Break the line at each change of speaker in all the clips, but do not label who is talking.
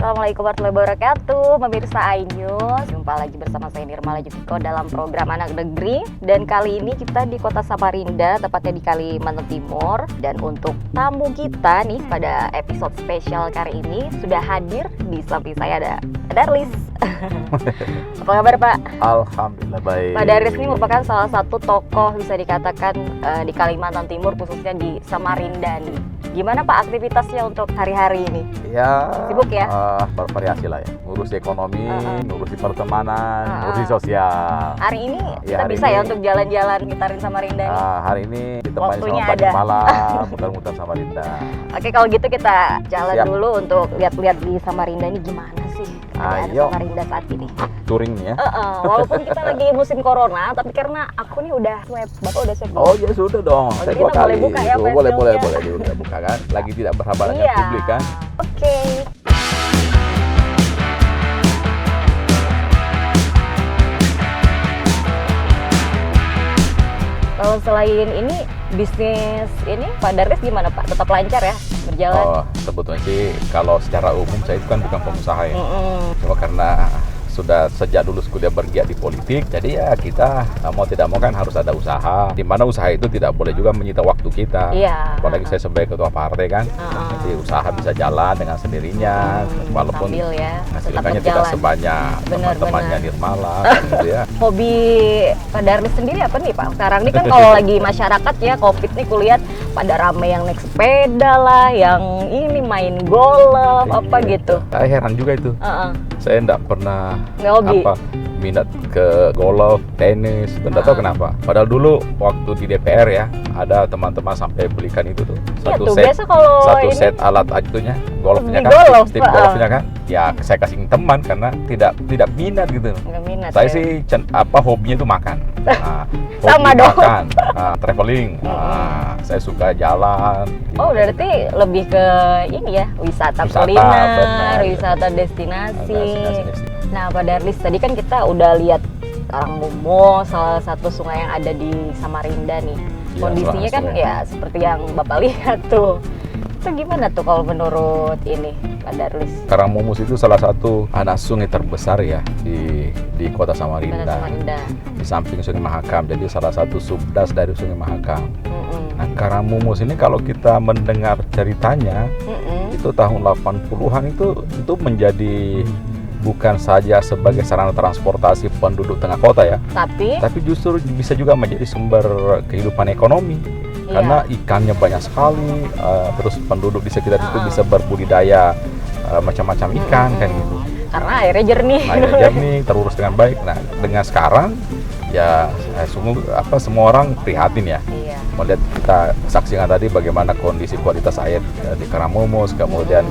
Assalamualaikum warahmatullahi wabarakatuh, pemirsa iNews. Jumpa lagi bersama saya Nirmala Jupiko dalam program Anak Negeri. Dan kali ini kita di kota Samarinda, tepatnya di Kalimantan Timur. Dan untuk tamu kita nih pada episode spesial kali ini sudah hadir di samping saya ada Darlis. Apa kabar Pak?
Alhamdulillah baik.
Pak Darlis ini merupakan salah satu tokoh bisa dikatakan di Kalimantan Timur, khususnya di Samarinda nih. Gimana Pak aktivitasnya untuk hari-hari ini?
Ya,
sibuk ya?
Bervariasi lah ya. Ngurusi ekonomi, ngurusi pertemanan, ngurusi sosial.
Hari ini
Ya,
kita
hari
bisa
ini,
ya untuk jalan-jalan ngitarin Samarinda nih.
Hari ini ditemani
Waktunya
sama Tadi
ada.
Malam, muter-muter Samarinda.
Oke, kalau gitu kita jalan
Siap.
dulu untuk lihat-lihat di Samarinda ini gimana sih keadaan
Ayo.
Samarinda saat ini.
Touring nih ya.
Walaupun kita lagi musim corona, tapi karena aku nih udah swab. Bapak udah swab?
Oh ya sudah dong.
Oh,
Saya
jadi
2
kita
kali.
boleh buka ya,
Tuh,
Pak,
boleh
filmnya.
udah buka kan. Lagi tidak bersabar dengan
Iya.
publik kan.
Oke. Kalau selain ini bisnis ini Pak Darlis gimana Pak? Tetap lancar ya berjalan?
Oh, sebetulnya sih kalau secara umum saya itu kan bukan pengusaha ya. Cuma karena sudah sejak dulu kuliah bergiat di politik, jadi ya kita mau tidak mau kan harus ada usaha. Di mana usaha itu tidak boleh juga menyita waktu kita.
Iya.
Apalagi saya sebagai ketua partai kan, jadi usaha bisa jalan dengan sendirinya, walaupun
Sambil ya, tetap
hasilnya tidak
berjalan.
sebanyak
Benar,
teman-temannya
benar.
Nirmala, kan gitu ya.
Hobi Pak Darlis sendiri apa nih Pak? Sekarang ini kan kalau lagi masyarakat ya Covid nih kulihat pada rame yang naik sepeda lah, yang ini main golf apa
Iya.
gitu.
Saya heran juga itu. Saya enggak pernah
Nggak hobi.
minat ke golf, tenis, tidak tahu kenapa. Padahal dulu waktu di DPR ya, ada teman-teman sampai belikan itu tuh.
Iya tuh, biasa kalau
Satu
ini
set alat itunya, golfnya
Hobi
kan,
golf,
stick
Pak.
golfnya kan. Ya saya kasih teman karena tidak minat gitu.
nggak minat
Saya
ya.
sih hobinya itu makan. Nah,
Sama
hobi
dong.
makan, traveling. Saya suka jalan.
Oh berarti lebih ke ini ya, wisata kuliner,
benar.
wisata destinasi.
Destinasi.
Nah Pak Darlis, tadi kan kita udah lihat Karangmumo, salah satu sungai yang ada di Samarinda nih.
Iya,
Kondisinya kan
sungai.
ya seperti yang Bapak lihat tuh. Itu gimana tuh kalau menurut ini Pak Darlis?
Karangmumus itu salah satu anak sungai terbesar ya di kota
Pada
Samarinda.
Samarinda.
Di samping Sungai Mahakam, jadi salah satu subdas dari Sungai Mahakam.
Mm-mm.
Nah, Karangmumus ini kalau kita mendengar ceritanya,
Mm-mm.
itu tahun 80-an itu menjadi bukan saja sebagai sarana transportasi penduduk tengah kota ya, tapi justru bisa juga menjadi sumber kehidupan ekonomi.
Iya.
Karena ikannya banyak sekali, terus penduduk di sekitar itu bisa berbudidaya macam-macam ikan kan gitu.
Karena airnya jernih.
Airnya jernih, terurus dengan baik. Nah, dengan sekarang ya sungguh semua orang prihatin ya.
Iya.
Melihat kita saksikan tadi bagaimana kondisi kualitas air di Karangmumus, kemudian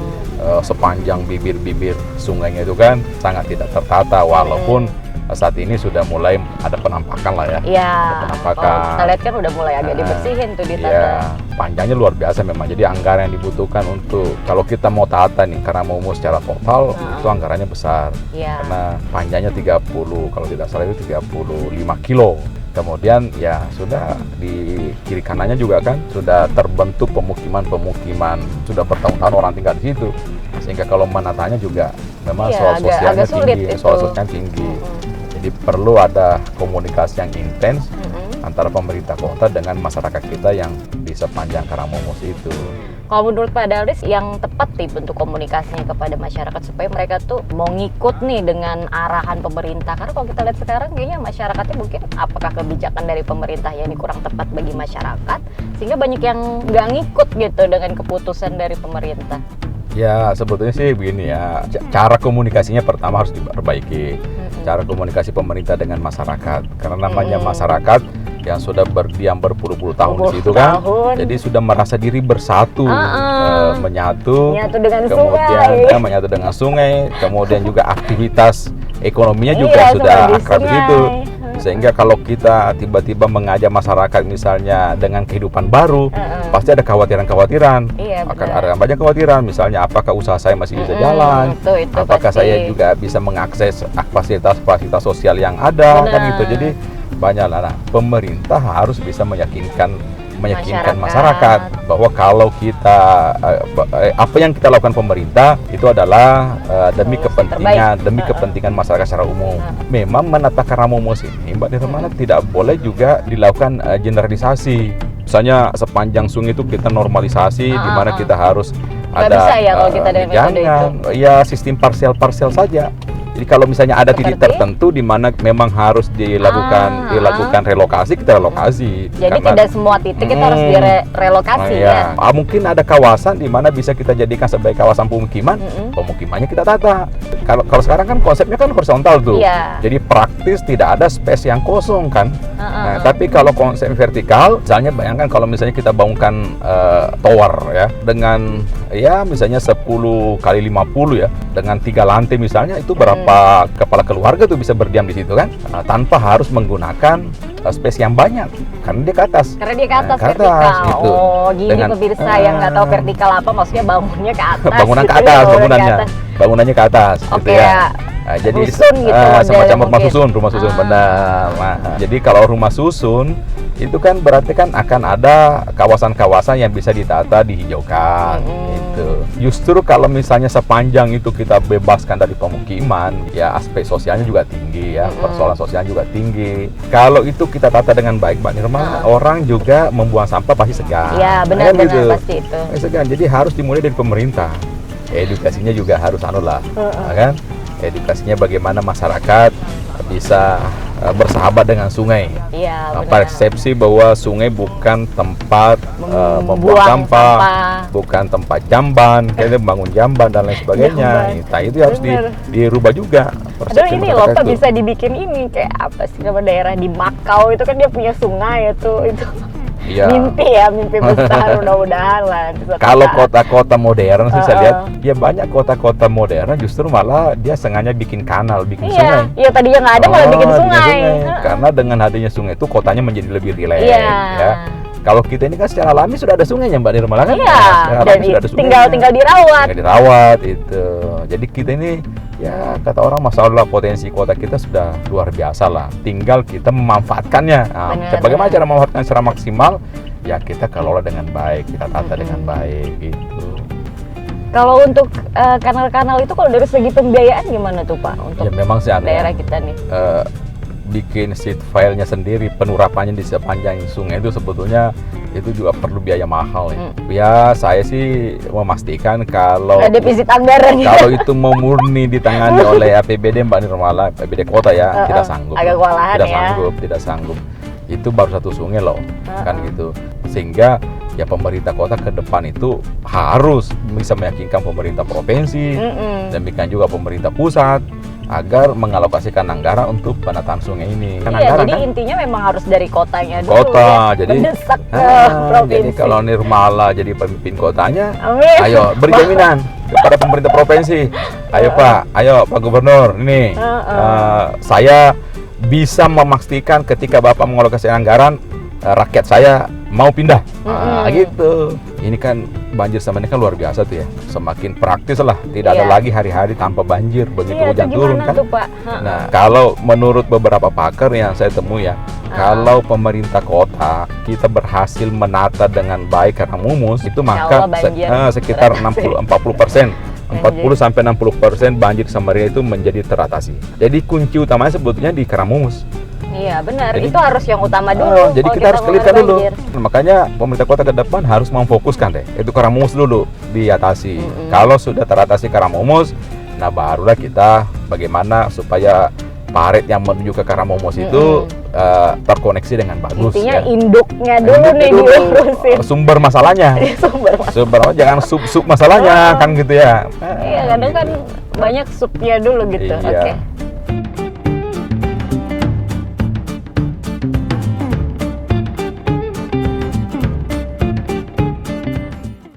sepanjang bibir-bibir sungainya itu kan sangat tidak tertata, walaupun saat ini sudah mulai ada penampakan lah ya.
Iya.
Ada penampakan.
Kalau kita lihat kan udah mulai agak dibersihin tuh di
Iya,
tanda. panjangnya
panjangnya luar biasa memang. Jadi anggaran yang dibutuhkan untuk kalau kita mau tata nih Karangmumus secara total itu anggarannya besar.
Iya.
Karena panjangnya 30, kalau tidak salah itu 35 kilo. Kemudian ya sudah di kiri kanannya juga kan sudah terbentuk pemukiman-pemukiman, sudah bertahun-tahun orang tinggal di situ. Sehingga kalau menatanya juga memang
Iya,
soal
agak
sosialnya
sulit
tinggi,
itu.
soal sosialnya tinggi. Jadi perlu ada komunikasi yang intens antara pemerintah kota dengan masyarakat kita yang di sepanjang Karangmumus itu.
Kalau menurut Pak Darlis yang tepat nih bentuk komunikasinya kepada masyarakat supaya mereka tuh mau ngikut nih dengan arahan pemerintah. Karena kalau kita lihat sekarang kayaknya masyarakatnya mungkin apakah kebijakan dari pemerintah yang ini kurang tepat bagi masyarakat sehingga banyak yang nggak ngikut gitu dengan keputusan dari pemerintah.
Ya sebetulnya sih begini ya, cara komunikasinya pertama harus diperbaiki. Cara komunikasi pemerintah dengan masyarakat, karena namanya masyarakat yang sudah berdiam berpuluh-puluh tahun di situ kan, jadi sudah merasa diri bersatu, menyatu
dengan
kemudian
sungai.
menyatu dengan sungai, kemudian juga aktivitas ekonominya juga
Iya,
sudah
seperti
akrab di
sungai.
situ. Sehingga kalau kita tiba-tiba mengajak masyarakat misalnya dengan kehidupan baru, pasti ada kekhawatiran-kekhawatiran.
Iya,
Akan
benar.
ada banyak kekhawatiran, misalnya apakah usaha saya masih bisa jalan,
itu
apakah
pasti.
saya juga bisa mengakses fasilitas-fasilitas sosial yang ada, kan
Benar.
gitu. Jadi banyak lah. Nah, pemerintah harus bisa meyakinkan meyakinkan masyarakat bahwa kalau kita apa yang kita lakukan pemerintah itu adalah demi kepentingan masyarakat secara umum. Memang menata Karangmumus ini Mbak Nirmala tidak boleh juga dilakukan generalisasi. Misalnya sepanjang sungai itu kita normalisasi, di mana kita harus
nggak
ada
bisa ya kalau kita dengan metode itu.
Ya sistem parsial saja. Jadi kalau misalnya ada titik tertentu di mana memang harus dilakukan relokasi, kita relokasi.
Jadi tidak semua titik itu harus direlokasi ya.
Mungkin ada kawasan di mana bisa kita jadikan sebagai kawasan pemukiman, pemukimannya kita tata. Kalau sekarang kan konsepnya kan horizontal tuh. Jadi praktis tidak ada space yang kosong kan. Nah, tapi kalau konsep vertikal, misalnya bayangkan kalau misalnya kita bangunkan tower ya dengan ya misalnya 10 kali 50 ya dengan 3 lantai misalnya, itu berapa kepala keluarga tuh bisa berdiam di situ kan, tanpa harus menggunakan space yang banyak karena dia ke atas.
Karena dia ke atas, vertikal.
Gitu.
Oh, gini pemirsa yang nggak tahu vertikal apa, maksudnya bangunnya ke atas.
Bangunan ke atas, bangunannya ke atas.
Oke,
gitu ya. Nah, jadi
rusun gitu
semacam rumah susun, benar. Nah, jadi kalau rumah susun itu kan berarti kan akan ada kawasan-kawasan yang bisa ditata, dihijaukan. Gitu. Justru kalau misalnya sepanjang itu kita bebaskan dari pemukiman, ya aspek sosialnya juga tinggi ya, persoalan sosialnya juga tinggi. Kalau itu kita tata dengan baik, Mbak Nirmala, orang juga membuang sampah pasti segan.
Ya benar-benar gitu. Pasti itu.
Segan. Jadi harus dimulai dari pemerintah. Edukasinya juga harus kan? Edukasinya bagaimana masyarakat bisa bersahabat dengan sungai.
Iya,
persepsi bahwa sungai bukan tempat membuang sampah, bukan tempat jamban, kayaknya bangun jamban dan lain sebagainya. Nah, itu harus dirubah juga.
Aduh, ini loh Pak, bisa dibikin ini kayak apa sih nama daerah di Makau itu kan dia punya sungai itu.
Iya.
Mimpi besar, mudah-mudahan lah.
Kalau kota-kota modern sih saya lihat, ya banyak kota-kota modern justru malah dia sengaja bikin kanal, bikin sungai.
Iya, tadinya nggak ada malah bikin sungai.
Karena dengan adanya sungai itu kotanya menjadi lebih rileks. Ya. Kalau kita ini kan secara alami sudah ada sungainya Mbak Nirmala kan?
Iya. Dan tinggal dirawat.
Dirawat itu. Jadi kita ini ya kata orang masalah potensi kota kita sudah luar biasa lah. Tinggal kita memanfaatkannya. Nah, bagaimana cara memanfaatkan secara maksimal? Ya kita kelola dengan baik, kita tata dengan baik gitu.
Kalau untuk kanal-kanal itu kalau dari segi pembiayaan gimana tuh Pak untuk
ya, memang sih
daerah kita nih?
Bikin sheet filenya sendiri, penurapannya di sepanjang sungai itu sebetulnya itu juga perlu biaya mahal ya. Ya saya sih memastikan kalau
defisit anggaran
kalau itu memurni ditangani oleh APBD Mbak Nirmala, APBD kota ya, tidak sanggup.
Agak kewalahan
tidak sanggup. Itu baru satu sungai loh, kan gitu. Sehingga ya pemerintah kota ke depan itu harus bisa meyakinkan pemerintah provinsi, demikian juga pemerintah pusat agar mengalokasikan anggaran untuk penataan sungai ini.
Iya, jadi kan intinya memang harus dari kotanya dulu.
Jadi
mendesak ke provinsi.
Jadi kalau Nirmala jadi pemimpin kotanya, ayo beri jaminan kepada pemerintah provinsi. Ayo Pak Gubernur, ini saya bisa memastikan ketika Bapak mengalokasikan anggaran, rakyat saya mau pindah. Gitu. Ini kan banjir sama ini kan luar biasa tuh ya. Semakin praktis lah, tidak ada lagi hari-hari tanpa banjir begitu hujan turun kan.
Tuh, Pak?
Nah, kalau menurut beberapa pakar yang saya temui ya, kalau pemerintah kota kita berhasil menata dengan baik Karangmumus itu maka sekitar 40% 60% banjir Samarinda itu menjadi teratasi. Jadi kunci utamanya sebetulnya di Karangmumus.
Iya benar, itu harus yang utama dulu.
Jadi kita harus kelitkan dulu. Makanya pemerintah kota ke depan harus memfokuskan deh, itu Karangmumus dulu diatasi. Kalau sudah teratasi Karangmumus, nah barulah kita bagaimana supaya parit yang menuju ke Karangmumus itu terkoneksi dengan bagus.
Intinya induknya dulu nih diurusin.
Sumber masalahnya. Sumber jangan sub masalahnya kan gitu ya.
Iya, kadang kan banyak subnya dulu gitu.
Iya.